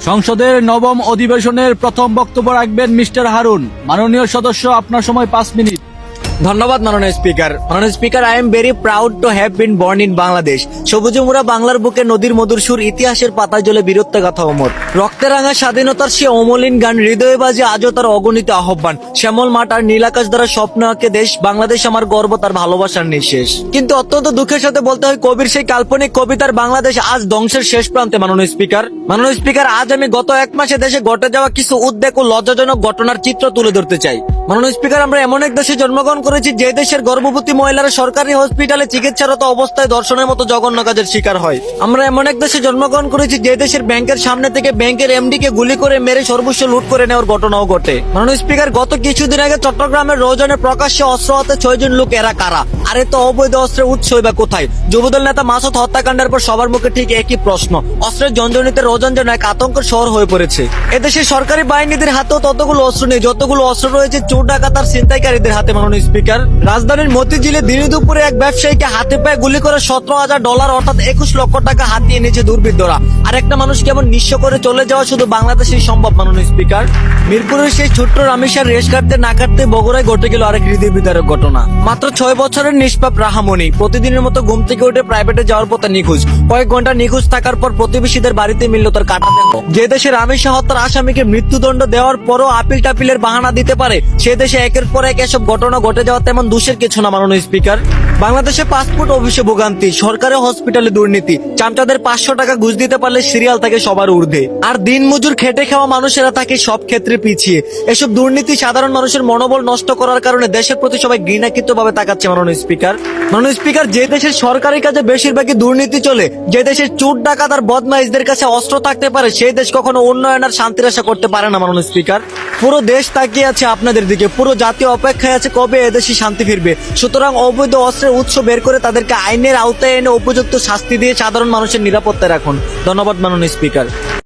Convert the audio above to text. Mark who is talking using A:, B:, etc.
A: সংসদের নবম অধিবেশনের প্রথম বক্তব্য রাখবেন মিস্টার হারুন। মাননীয় সদস্য, আপনার সময় 5 মিনিট।
B: ধন্যবাদ মাননীয় স্পিকার। মাননীয় speaker, I am very proud to have been born in Bangladesh. সবুজে মোরা বাংলার বুকে নদীর মধুর সুর, ইতিহাসের পাতায় জলে বীরত্ব গাথা অমর। রক্তে রাঙা স্বাধীনতার সে অমলিন গান, হৃদয়ে বাজে আজও তার অগণিত আহ্বান। শ্যামল মাঠ আর নীল আকাশ দ্বারা স্বপ্ন আঁকে দেশ, বাংলাদেশ আমার গর্ব, তার ভালোবাসার নিঃশেষ। কিন্তু অত্যন্ত দুঃখের সাথে বলতে হয়, কবির সেই কাল্পনিক কবিতার বাংলাদেশ আজ ধ্বংসের শেষ প্রান্তে। মাননীয় স্পিকার, আজ আমি গত 1 মাসে দেশে ঘটে যাওয়া কিছু উদ্বেগ ও লজ্জাজনক ঘটনার চিত্র তুলে ধরতে চাই। মাননীয় স্পিকার, আমরা এমন এক দেশে জন্মগ্রহণ করেছি যে দেশের গর্ভবতী মহিলারা সরকারি হসপিটালে চিকিৎসারত অবস্থায় ধর্ষণের মতো জঘন্য কাজের শিকার হয়। আমরা এমন এক দেশে জন্মগ্রহণ করেছি যে দেশের ব্যাংকের সামনে থেকে ব্যাংকের এমডি কে গুলি করে মেরে সর্বস্ব লুট করে নেওয়ার ঘটনাও ঘটে। মাননীয় স্পিকার, গত কিছুদিন আগে চট্টগ্রামের রৌজনে প্রকাশ্যে অস্ত্র হাতে 6 জন লোক, এরা কারা? আর এত অবৈধ অস্ত্রের উৎসই বা কোথায়? যুবদল নেতা মাসুদ হত্যাকাণ্ডের পর সবার মুখে ঠিক একই প্রশ্ন। অস্ত্রের জঞ্জনিতে রৌজন যেন এক আতঙ্কের শহর হয়ে পড়েছে। এদেশের সরকারি বাহিনীদের হাতেও ততগুলো অস্ত্র নেই যতগুলো অস্ত্র রয়েছে চোর ডাকাত আর ছিনতাইকারীদের হাতে। মাননীয় স্পিকার, রাজধানীর মতিঝিলে দিনে দুপুরে এক ব্যবসায়ীকে হাতে পায়ে গুলি করে $17,000 অর্থাৎ 21 লক্ষ টাকা হাতিয়ে নিয়েছে দুর্বৃত্তরা। আর একটা মানুষ কেমন নিঃস্ব করে চলে যাওয়া শুধু বাংলাদেশেই সম্ভব। মাননীয় স্পিকার, মিরপুরের সেই ছোট্ট রামেশার রেশ কাটতে না কাটতে বগুড়ায় ঘটে গেল আরেক হৃদয় বিদারক ঘটনা। মাত্র 6 বছরের নিষ্পাপ রাহামণি প্রতিদিনের মতো ঘুম থেকে উঠে প্রাইভেটে যাওয়ার পথে নিখোঁজ। কয়েক ঘন্টা নিখোঁজ থাকার পর প্রতিবেশীদের বাড়িতে মিলল তার কাটা দেহ। যে দেশে রামেশা হত্যার আসামিকে মৃত্যুদণ্ড দেওয়ার পরও আপিল টাপিলের বাহানা দিতে পারে, সে দেশে একের পর এক এসব ঘটনা ঘটে যাওয়া তেমন দোষের কিছু না। মাননীয় স্পিকার, বাংলাদেশে পাসপোর্ট অফিসে ভোগান্তি, সরকারি হসপিটালে দুর্নীতি, চামচাদের 500 টাকা ঘুষ দিতে পারলে সিরিয়াল থাকে সবার ঊর্ধ্বে, আর দিন মজুর খেটে খাওয়া মানুষেরা থাকে সব ক্ষেত্রে পিছিয়ে। এসব দুর্নীতি সাধারণ মানুষের মনোবল নষ্ট করার কারণে দেশের প্রতি সবাই ঘৃণাকৃত ভাবে তাকাচ্ছে। মাননীয় স্পিকার, যে দেশের সরকারি কাজে বেশিরভাগই দুর্নীতি চলে, যে দেশের চোর ডাকাত আর বদমাইশদের কাছে অস্ত্র থাকতে পারে, সেই দেশ কখনো উন্নয়ন আর শান্তির আশা করতে পারে না। মাননীয় স্পিকার, পুরো দেশ তাকিয়ে আছে আপনাদের দিকে, পুরো জাতীয় অপেক্ষায় আছে কবে এদেশে শান্তি ফিরবে। সুতরাং অবৈধ অস্ত্রের উৎস বের করে তাদেরকে আইনের আওতায় এনে উপযুক্ত শাস্তি দিয়ে সাধারণ মানুষের নিরাপত্তায় রাখুন। ধন্যবাদ মাননীয় স্পিকার।